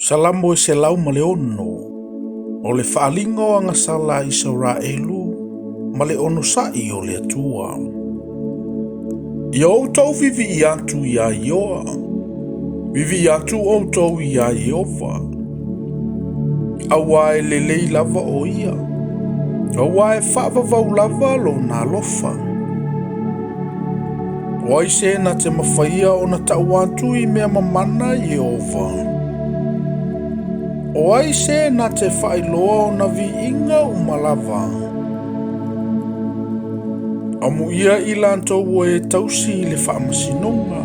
Salamo e se lau ma le ono, o le whaalinga o anga sala i Israelu, ma le ono sai o le atua. I outou vivi i atu i a ioa, vivi i atu outou i a Iova. Awa e lelei lava o ia, awa e whaavavau lava lo na lofa. O aise na te mawhaia o na tau atu i mea mamana Iova. O aise na te whailoa o na vi inga umalava. Amu ia i lantou e tausi i le whaamasinonga.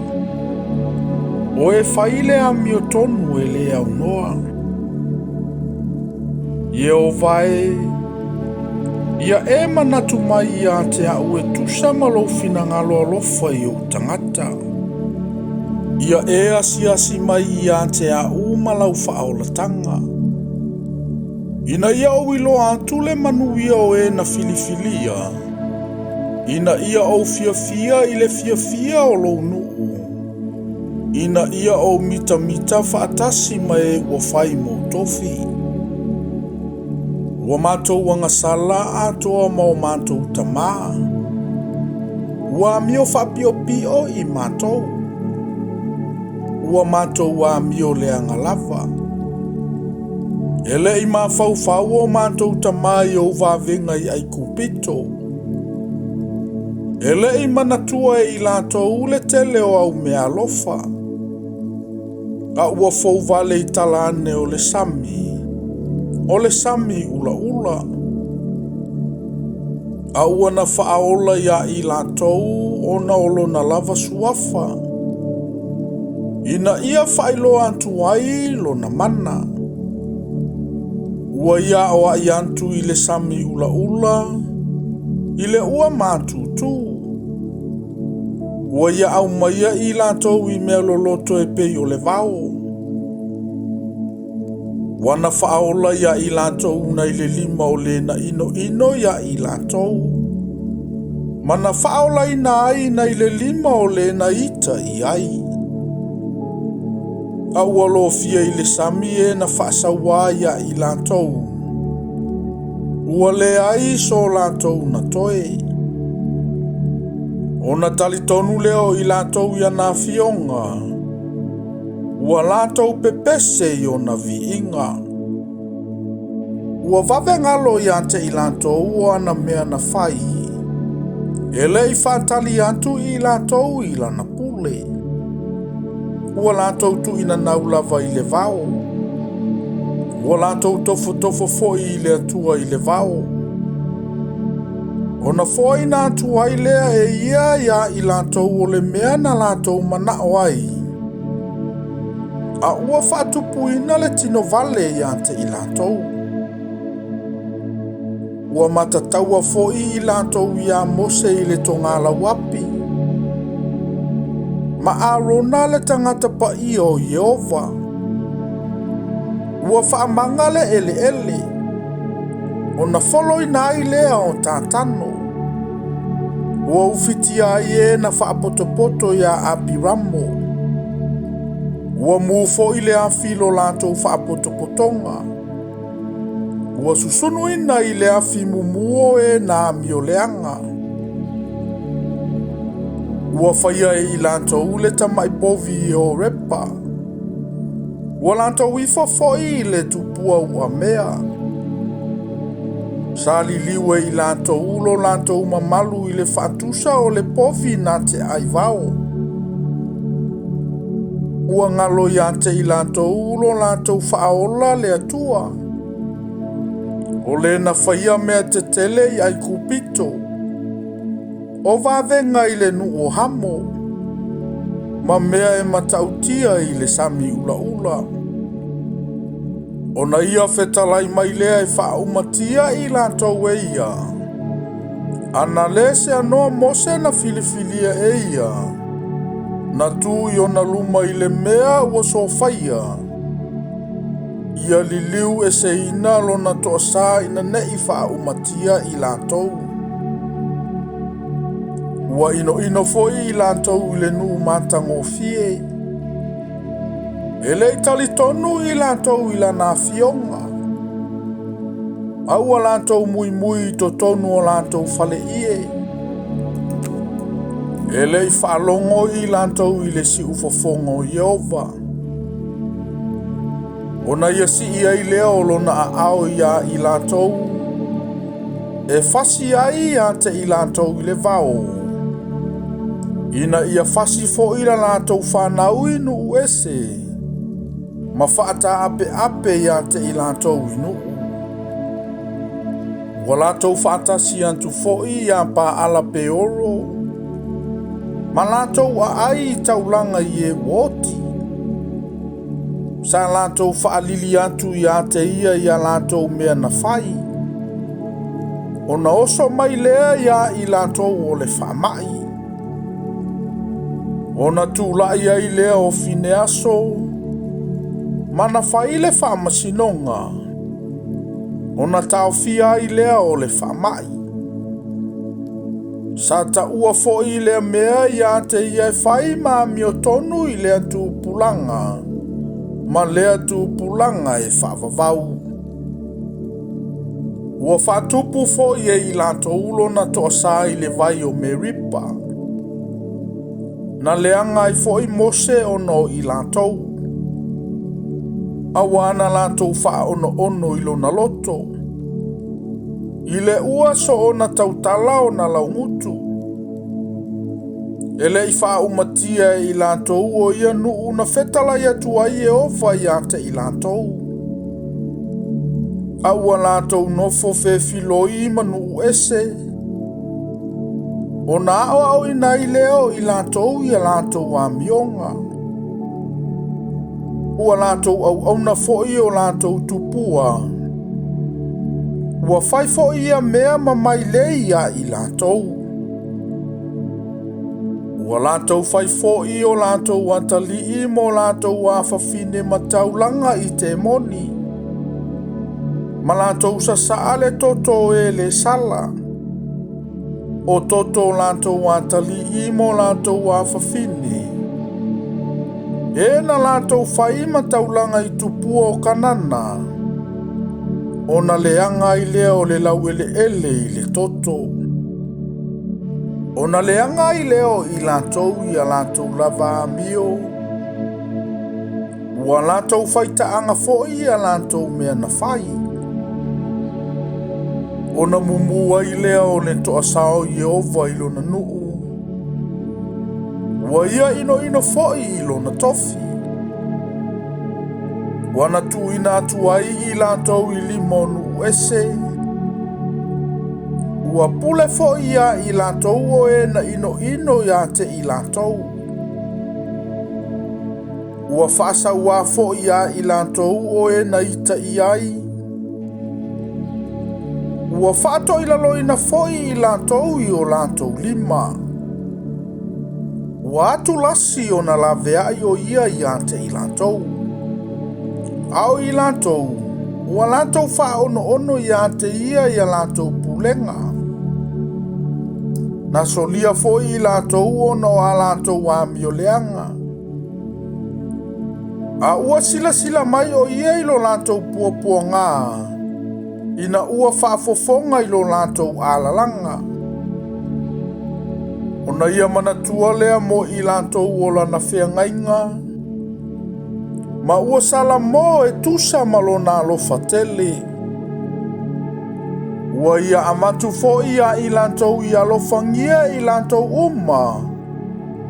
O e whaile a mio tonu e le au noa. Ia o vai, ia e manatu mai ia te au e tusa malo fina ngalo alofa i o tangata. Ia e asi mai ia te au malau whaolatanga. Ina ia o ilo atu le manuia o e na filifilia. Ina ia o fia i le fia o lo nuu. Ina ia o mita whaatasi mai ua whai mo tofi. Ua mātou wanga sala atoa ma o mātou tamaa. Ua mio whapio pio i mātou. Ua mātou wa mio le angalava. Ele i mawhau o mātou tamai o wavenga i ai kupito. Ele i manatua e i lātou le tele o au mea alofa. A ua fau vale i talane o le sami. O le sami ula. A ua na whaaola ia i lātou o na olo na lava suafa. Ina ia whailo antu ai lo na mana. Ua ia o ai antu i le sami ula, i le ua mātutu. Ua ia au maia i lātou i mea loloto e pei o le vao. Wana whaola ia i lātou na i le lima o le na ino ia i lātou. Mana whaola ina ai na i le lima o le na ita i ai. A ua lo fia i le sami e na whaasawa ia i lātou. Ua le ai so lātou na toe. O na talitonu leo i lātou ia na fionga. Ua lātou pepese i o na viinga. Ua vave ngalo i ante i lātou o ana mea na whai. Ele i whātali atu i lātou i lana pule. Ua lātou tu ina naulava i le vao. Ua lātou tofo foi i le atua i le vao. Ona foi na atua i lea e ia i lātou o le mea na lātou manao ai. A ua whaatupu ina le tino vale i ante i lātou. Ua matataua foi i lātou i a mose i le tongala wapi. Ma arona le tangata pa i o Iova. Ua whaamanga le ele. O na foloi na i lea o tātano. Ua ufitia i e na whaapotopoto ia Abiramo. Ua mufo i le afilo lātou whaapotopotonga. Ua susunu ina i le afi mumuo e na mioleanga. Ua whaia e i lātou le tamai povi o repa. Ua lātou i whawhoi i le tupua ua mea. Sali liwe i lātou lo lātou mamalu i le whatusa o le povi na te aivao. Ua ngalo i ante i lātou lo lātou whaola le atua. O le na whaia mea te tele i ai kupito. O wavenga i le nu o hamo. Ma mea e matautia i le sami ula. O na ia whetalai mai lea e whaumatia i lātou e ia. Ana le se anoa mose na filifilia e ia. Na tu i ona luma i le mea ua sofaya. Ia liliu e se ina lo na toa sa ina ne i whaumatia i lātou. Ua ino foi i lātou i le nu mātango fie. E le tali tonu I lātou I lana fionga. Au a lātou mui mui to tonu o lātou fale ie. E le I whaalongo I lātou I le si ufofongo Jehova. Ona ia si ia I lea o lona a ao ia I lātou. E fasi ai a te I lātou I le vao. Ina ia fasi fo I la lātou whanau inu uese. Ma whaata ape ia te I lātou inu. Wa lātou whaata si antu fo I ia pa ala pe oro. Ma lātou a ai taulanga I e woti. Sa lātou whaalili atu ia te ia lātou mea na whai. Ona oso mai lea ia I lātou o le whamai. Ona tūlai ai lea o fine aso. Mana whai le whamasinonga. Ona tau fia ai lea o le whamai. Sa ta ua fo I lea mea ia te ia whai ma mio tonu I lea tūpulanga. Ma lea tūpulanga e whavavau. Ua whatupu fo I lātou ulo na toa sa I le vai o Meripa. Na leanga I fo I mose ono I lātou. Awana lātou wha ono I lona loto. I le ua so ona tautala o na laungutu. Ele I wha umatia I lātou o ia nuu na whetala ia tua I ofa ia te I lātou. Aua lātou nofo filo I manu ese. O nā au I nai leo I lātou ia lātou a mionga. Ua lātou au na foi o lātou tupua. Ua whai foi ia mea mamai leia I lātou. Ua lātou whai foi o lātou atali I mo lātou a whawhine mataulanga I te moni. Ma lātou sa saale toto e le sala. O toto lātou atali I mo lātou a whawhine. E na lātou whai mataulanga I tupua o kanana. O na leanga I lea o le lau ele I le toto. O na leanga I leo I lātou I a lātou lava amio. Ua lātou whai taanga foi I a lātou mea na whai. O na mumua I lea o le toa sao Jehova I lona nuu. Wa ia ino foi I lona tofi. Wana tu ina atu ai I lātou I limonu ese. Ua pule foi ia I lātou o e na ino ia te I lātou. Ua whaasa ua foi ia I lātou o e na ita I ai. Ua whaato I lalo ina foi I lātou I o lātou lima. Ua atu lasi o na lavea o ia te I lātou. Au I lātou, ua lātou wha ono ia te ia lātou pulenga. Na solia foi I lātou ono a lātou a mioleanga. A ua sila mai o ia I lo lātou pua ngā. Ina ua whaafofonga I lo lātou alalanga. Ona ia manatua lea mo I lātou o lana whiangainga. Ma ua sala mo e tusa malo nā lofa tele. Ua ia amatu fo ia I lātou I alofangia I lātou uma.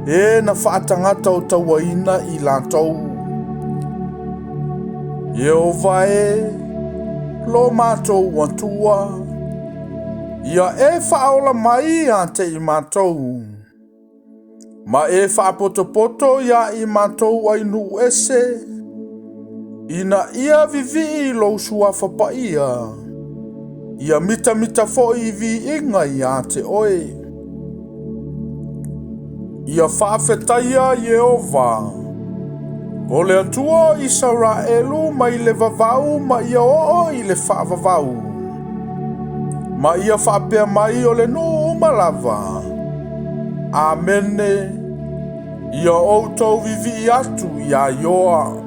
E na whaatangata o tawaina I lātou. Jehova lo mātou watua. Ia e whaola mai a te I mātou. Ma e whaapotopoto ia I mātou ainu ese. Ina ia vivi I lo sua whapaia. Ia mita fo I vi inga ia te oe. Ia whaafetaia Jehova. O le atua Israelu mai le vavau ma ia o I le whaavavau. Ma ia whaapea mai o le no malava. Amene. Ia outou vivi atu ia ioa.